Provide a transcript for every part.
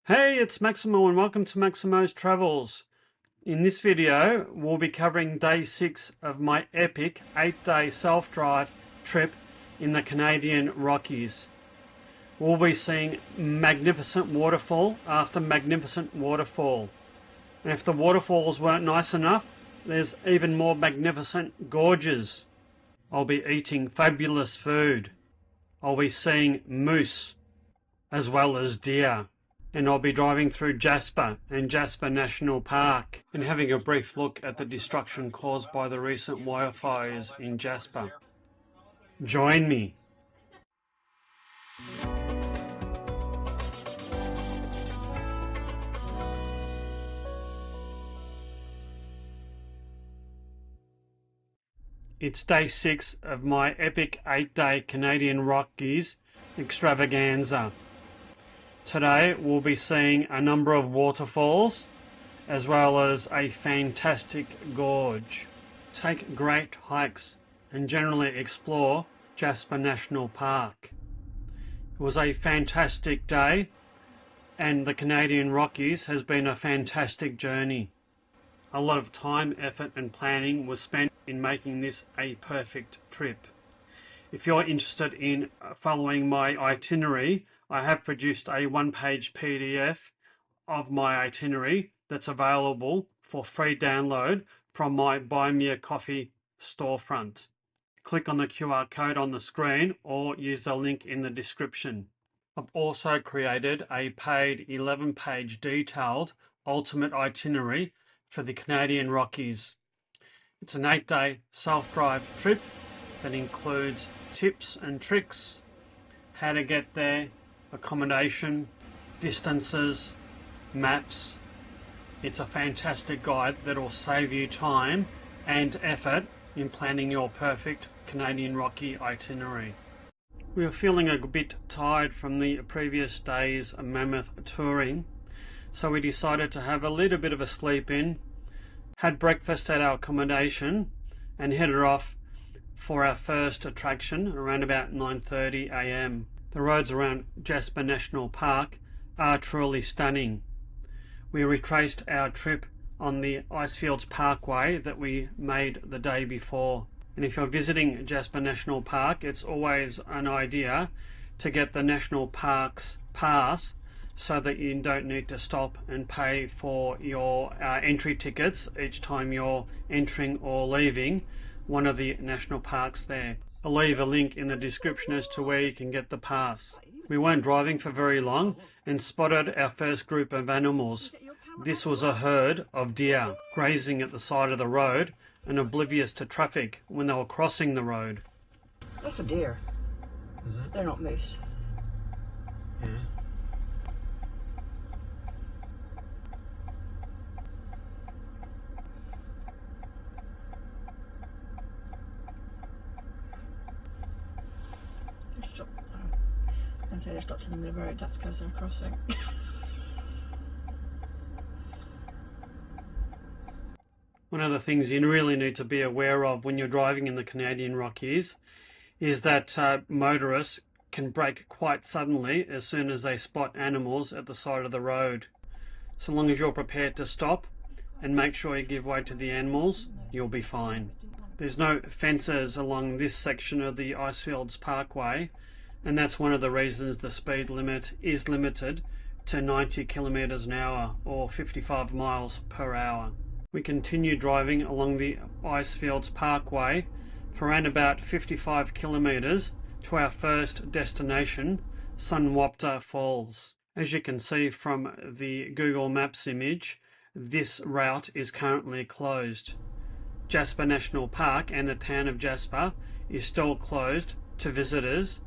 Hey, it's Maximo and welcome to Maximo's Travels. In this video, we'll be covering day 6 of my epic 8-day self-drive trip in the Canadian Rockies. We'll be seeing magnificent waterfall after magnificent waterfall. And if the waterfalls weren't nice enough, there's even more magnificent gorges. I'll be eating fabulous food. I'll be seeing moose as well as deer. And I'll be driving through Jasper and Jasper National Park and having a brief look at the destruction caused by the recent wildfires in Jasper. Join me. It's day 6 of my epic 8-day Canadian Rockies extravaganza. Today we'll be seeing a number of waterfalls as well as a fantastic gorge. Take great hikes and generally explore Jasper National Park. It was a fantastic day and the Canadian Rockies has been a fantastic journey. A lot of time, effort and planning was spent in making this a perfect trip. If you're interested in following my itinerary, I have produced a one-page PDF of my itinerary that's available for free download from my Buy Me a Coffee storefront. Click on the QR code on the screen or use the link in the description. I've also created a paid 11-page detailed ultimate itinerary for the Canadian Rockies. It's an 8-day self-drive trip that includes tips and tricks, how to get there, accommodation, distances, maps. It's a fantastic guide that will save you time and effort in planning your perfect Canadian Rocky itinerary. We were feeling a bit tired from the previous day's mammoth touring, so we decided to have a little bit of a sleep in, had breakfast at our accommodation and headed off for our first attraction around about 9:30 a.m. The roads around Jasper National Park are truly stunning. We retraced our trip on the Icefields Parkway that we made the day before. And if you're visiting Jasper National Park, it's always an idea to get the National Parks Pass so that you don't need to stop and pay for your entry tickets each time you're entering or leaving one of the national parks there. I'll leave a link in the description as to where you can get the pass. We weren't driving for very long and spotted our first group of animals. This was a herd of deer grazing at the side of the road and oblivious to traffic when they were crossing the road. That's a deer. Is it? They're not moose. Yeah. I say they stopped in the middle of the road, that's because they're crossing. One of the things you really need to be aware of when you're driving in the Canadian Rockies is that motorists can brake quite suddenly as soon as they spot animals at the side of the road. So long as you're prepared to stop and make sure you give way to the animals, you'll be fine. There's no fences along this section of the Icefields Parkway, and that's one of the reasons the speed limit is limited to 90 kilometers an hour or 55 miles per hour. We continue driving along the Icefields Parkway for around about 55 kilometers to our first destination, Sunwapta Falls. As you can see from the Google Maps image, this route is currently closed. Jasper National Park and the town of Jasper is still closed to visitors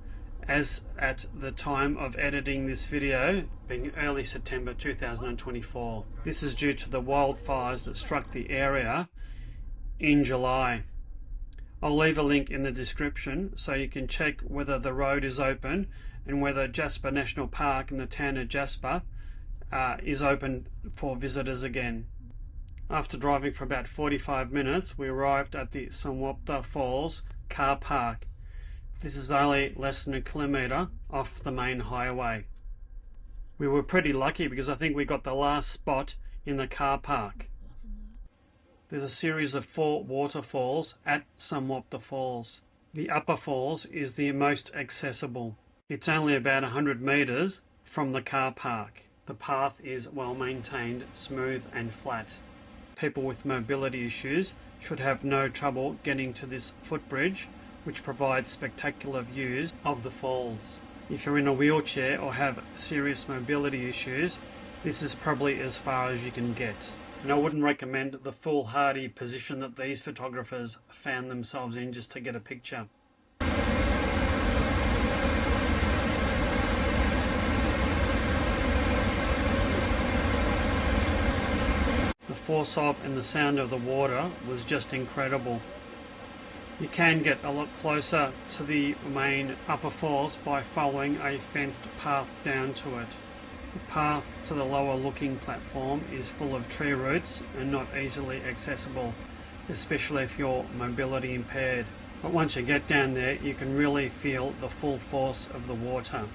as at the time of editing this video, being early September 2024. This is due to the wildfires that struck the area in July. I'll leave a link in the description so you can check whether the road is open and whether Jasper National Park and the town of Jasper is open for visitors again. After driving for about 45 minutes, we arrived at the Sunwapta Falls car park. This is only less than a kilometre off the main highway. We were pretty lucky because I think we got the last spot in the car park. There's a series of 4 waterfalls at Sunwapta Falls. The upper falls is the most accessible. It's only about 100 metres from the car park. The path is well maintained, smooth and flat. People with mobility issues should have no trouble getting to this footbridge, which provides spectacular views of the falls. If you're in a wheelchair or have serious mobility issues, this is probably as far as you can get. And I wouldn't recommend the foolhardy position that these photographers found themselves in just to get a picture. The force of and the sound of the water was just incredible. You can get a lot closer to the main upper falls by following a fenced path down to it. The path to the lower looking platform is full of tree roots and not easily accessible, especially if you're mobility impaired. But once you get down there, you can really feel the full force of the water.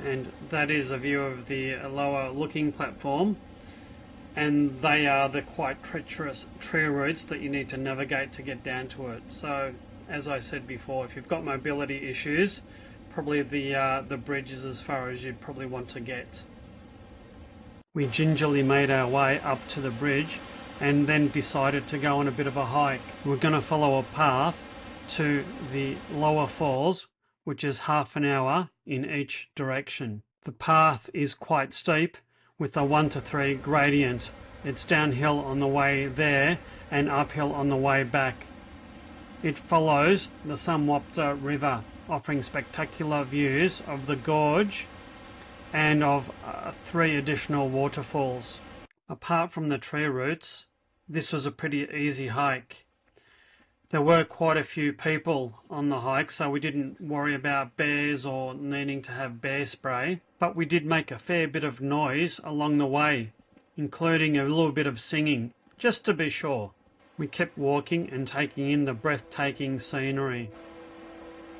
And that is a view of the lower looking platform, and they are the quite treacherous tree routes that you need to navigate to get down to it. So as I said before, if you've got mobility issues, probably the bridge is as far as you'd probably want to get. We gingerly made our way up to the bridge and then decided to go on a bit of a hike. We're going to follow a path to the lower falls, which is half an hour in each direction. The path is quite steep with a 1 to 3 gradient. It's downhill on the way there and uphill on the way back. It follows the Sunwapta River, offering spectacular views of the gorge and of 3 additional waterfalls. Apart from the tree roots, this was a pretty easy hike. There were quite a few people on the hike, so we didn't worry about bears or needing to have bear spray, but we did make a fair bit of noise along the way, including a little bit of singing, just to be sure. We kept walking and taking in the breathtaking scenery,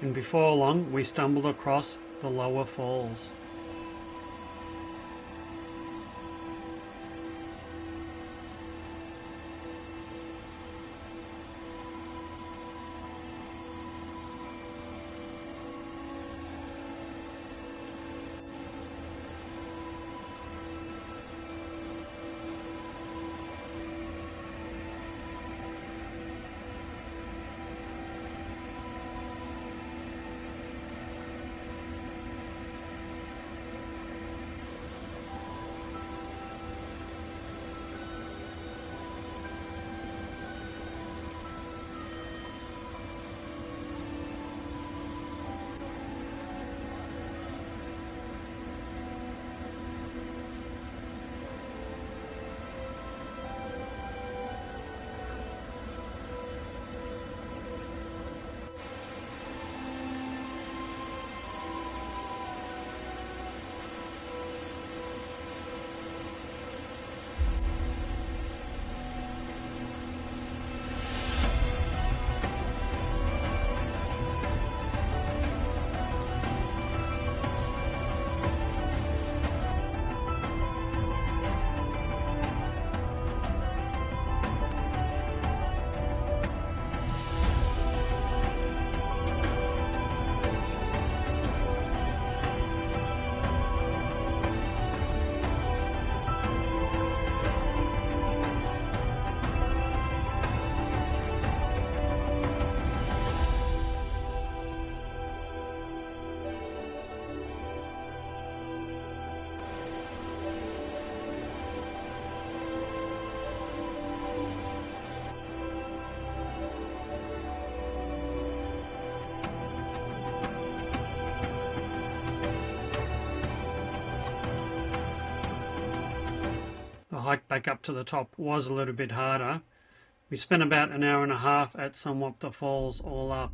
and before long we stumbled across the lower falls. hike back up to the top was a little bit harder. We spent about an hour and a half at Sunwapta Falls all up.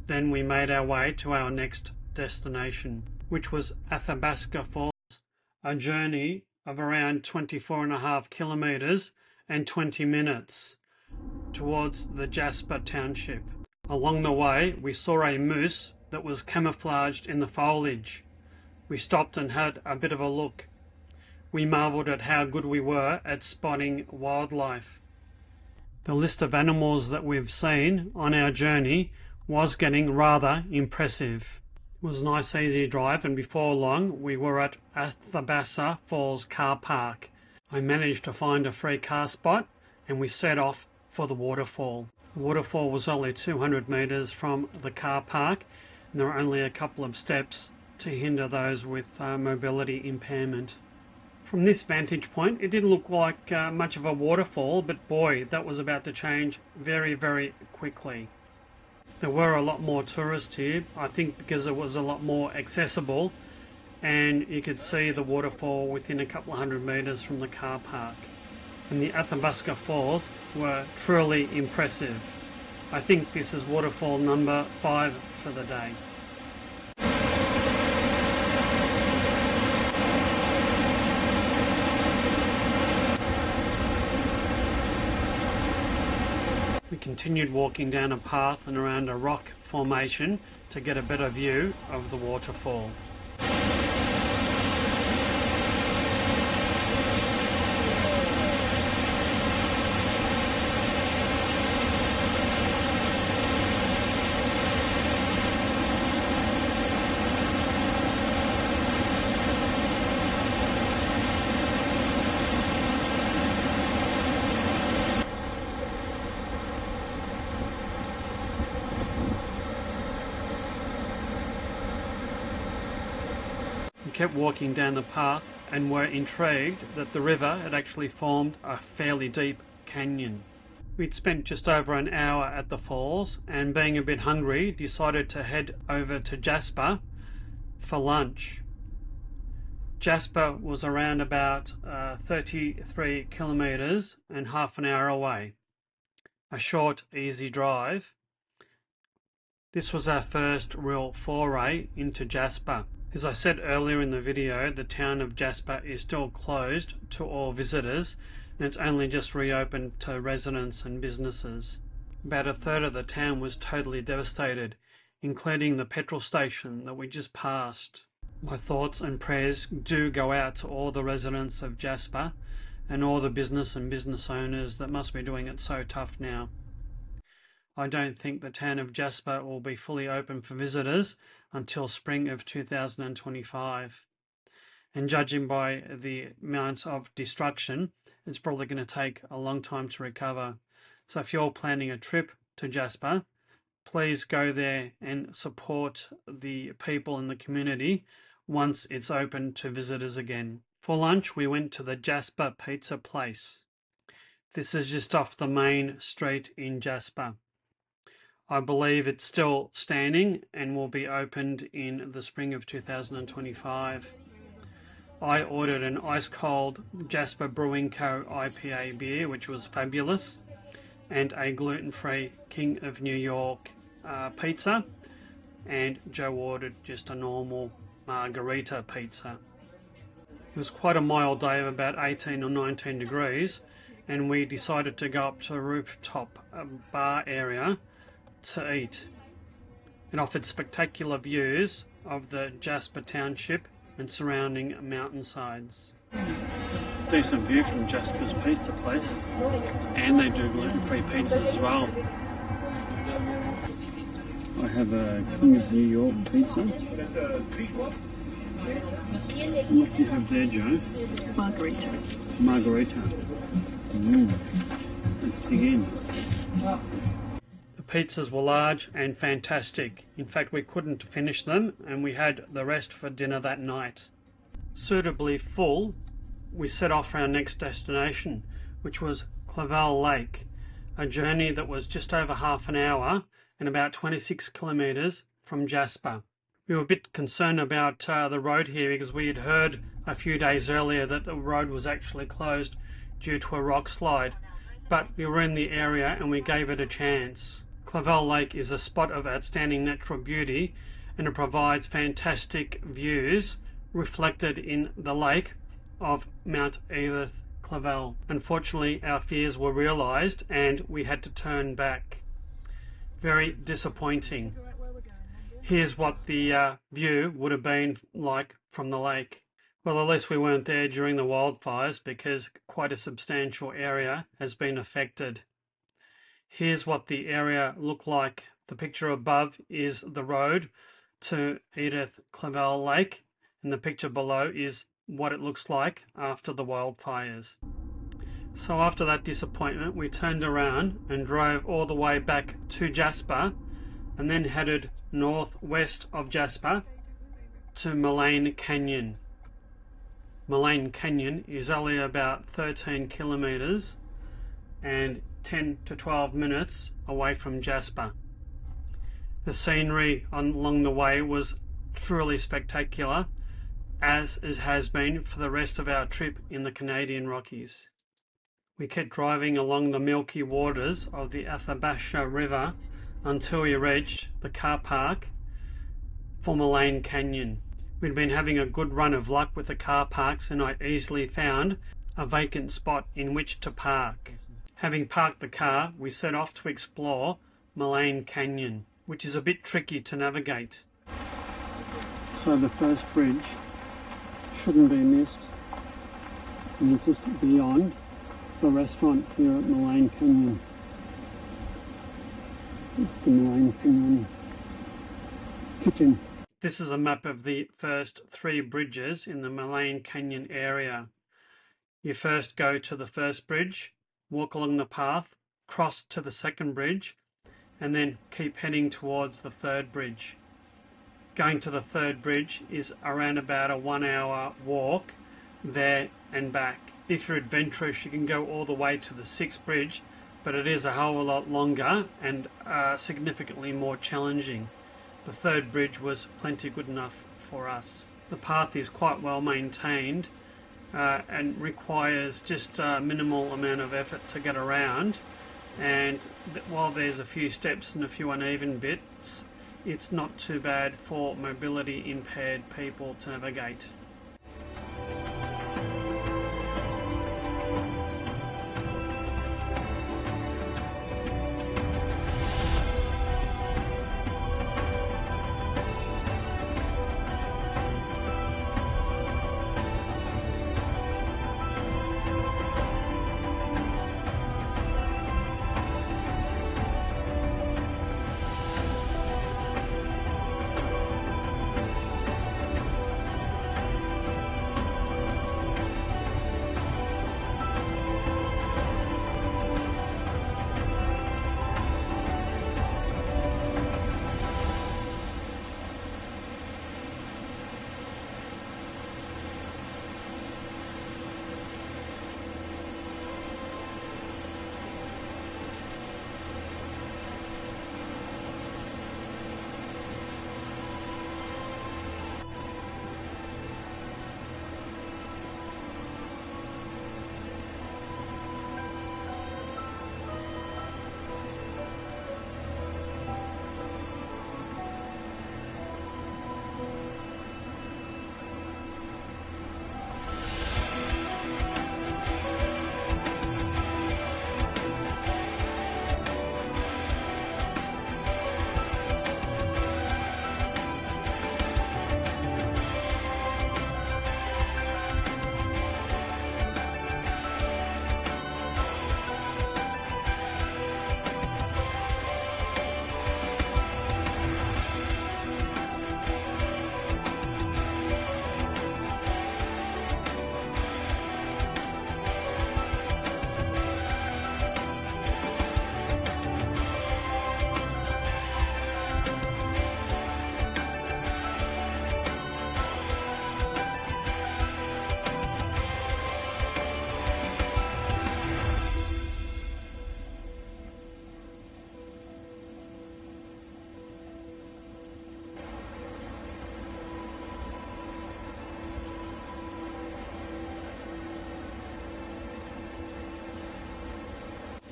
Then we made our way to our next destination, which was Athabasca Falls, a journey of around 24.5 kilometers and 20 minutes towards the Jasper township. Along the way, we saw a moose that was camouflaged in the foliage. We stopped and had a bit of a look. We marveled at how good we were at spotting wildlife. The list of animals that we've seen on our journey was getting rather impressive. It was a nice easy drive, and before long we were at Athabasca Falls car park. I managed to find a free car spot and we set off for the waterfall. The waterfall was only 200 meters from the car park, and there were only a couple of steps to hinder those with mobility impairment. From this vantage point, it didn't look like much of a waterfall, but boy, that was about to change very, very quickly. There were a lot more tourists here, I think because it was a lot more accessible, and you could see the waterfall within a couple of hundred meters from the car park. And the Athabasca Falls were truly impressive. I think this is waterfall number 5 for the day. We continued walking down a path and around a rock formation to get a better view of the waterfall. Kept walking down the path and were intrigued that the river had actually formed a fairly deep canyon. We'd spent just over an hour at the falls, and being a bit hungry decided to head over to Jasper for lunch. Jasper was around about 33 kilometers and half an hour away. A short, easy drive. This was our first real foray into Jasper. As I said earlier in the video, the town of Jasper is still closed to all visitors, and it's only just reopened to residents and businesses. About a third of the town was totally devastated, including the petrol station that we just passed. My thoughts and prayers do go out to all the residents of Jasper and all the business and business owners that must be doing it so tough now. I don't think the town of Jasper will be fully open for visitors until spring of 2025. And judging by the amount of destruction, it's probably going to take a long time to recover. So if you're planning a trip to Jasper, please go there and support the people in the community once it's open to visitors again. For lunch, we went to the Jasper Pizza Place. This is just off the main street in Jasper. I believe it's still standing and will be opened in the spring of 2025. I ordered an ice-cold Jasper Brewing Co. IPA beer, which was fabulous, and a gluten-free King of New York pizza, and Joe ordered just a normal margarita pizza. It was quite a mild day of about 18 or 19 degrees, and we decided to go up to a rooftop bar area to eat. It offered spectacular views of the Jasper township and surrounding mountainsides. Decent view from Jasper's Pizza Place, and they do gluten-free pizzas as well. I have a King of New York pizza. What do you have there, Joe? Margarita. Margarita. Let's dig in. The pizzas were large and fantastic. In fact, we couldn't finish them, and we had the rest for dinner that night. Suitably full, we set off for our next destination, which was Cavell Lake, a journey that was just over half an hour and about 26 kilometers from Jasper. We were a bit concerned about the road here because we had heard a few days earlier that the road was actually closed due to a rock slide, but we were in the area and we gave it a chance. Cavell Lake is a spot of outstanding natural beauty, and it provides fantastic views reflected in the lake of Mount Edith Cavell. Unfortunately, our fears were realised and we had to turn back. Very disappointing. Here's what the view would have been like from the lake. Well, at least we weren't there during the wildfires because quite a substantial area has been affected. Here's what the area looked like. The picture above is the road to Edith Cavell Lake, and the picture below is what it looks like after the wildfires. So after that disappointment, we turned around and drove all the way back to Jasper, and then headed northwest of Jasper to Maligne Canyon. Maligne Canyon is only about 13 kilometers and 10 to 12 minutes away from Jasper. The scenery along the way was truly spectacular, as it has been for the rest of our trip in the Canadian Rockies. We kept driving along the milky waters of the Athabasca River until we reached the car park for Maligne Canyon. We'd been having a good run of luck with the car parks, and I easily found a vacant spot in which to park. Having parked the car, we set off to explore Maligne Canyon, which is a bit tricky to navigate. So the first bridge shouldn't be missed, and it's just beyond the restaurant here at Maligne Canyon. It's the Maligne Canyon kitchen. This is a map of the first 3 bridges in the Maligne Canyon area. You first go to the first bridge, walk along the path, cross to the second bridge, and then keep heading towards the third bridge. Going to the third bridge is around about a 1-hour walk there and back. If you're adventurous, you can go all the way to the 6th bridge, but it is a whole lot longer and significantly more challenging. The third bridge was plenty good enough for us. The path is quite well maintained and requires just a minimal amount of effort to get around, and while there's a few steps and a few uneven bits, it's not too bad for mobility impaired people to navigate.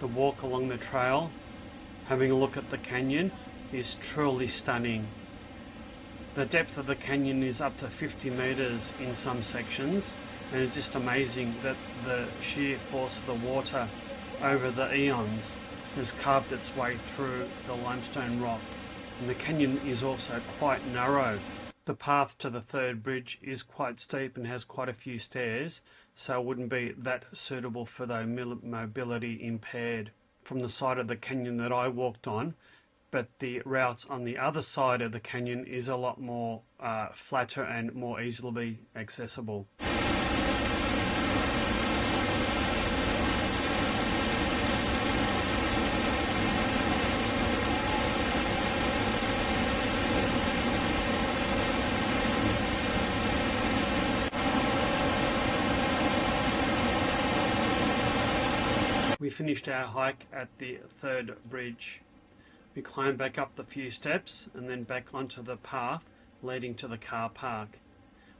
The walk along the trail, having a look at the canyon, is truly stunning. The depth of the canyon is up to 50 meters in some sections, and it's just amazing that the sheer force of the water over the eons has carved its way through the limestone rock. And the canyon is also quite narrow. The path to the third bridge is quite steep and has quite a few stairs, so it wouldn't be that suitable for the mobility impaired from the side of the canyon that I walked on. But the route on the other side of the canyon is a lot more flatter and more easily accessible. We finished our hike at the third bridge. We climbed back up the few steps and then back onto the path leading to the car park.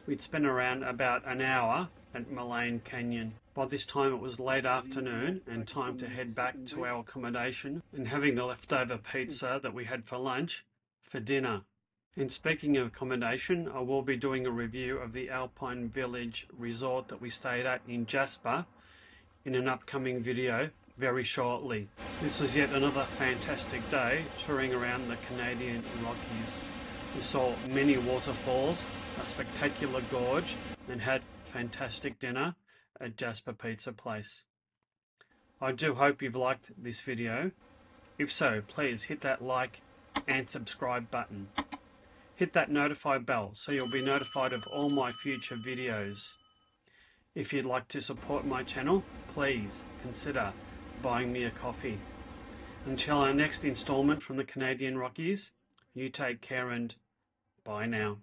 We'd spent around about an hour at Maligne Canyon. By this time it was late afternoon and time to head back to our accommodation and having the leftover pizza that we had for lunch for dinner. And speaking of accommodation, I will be doing a review of the Alpine Village resort that we stayed at in Jasper in an upcoming video very shortly. This was yet another fantastic day touring around the Canadian Rockies. We saw many waterfalls, a spectacular gorge, and had fantastic dinner at Jasper Pizza Place. I do hope you've liked this video. If so, please hit that like and subscribe button. Hit that notify bell so you'll be notified of all my future videos. If you'd like to support my channel, please consider buying me a coffee. Until our next installment from the Canadian Rockies, you take care and bye now.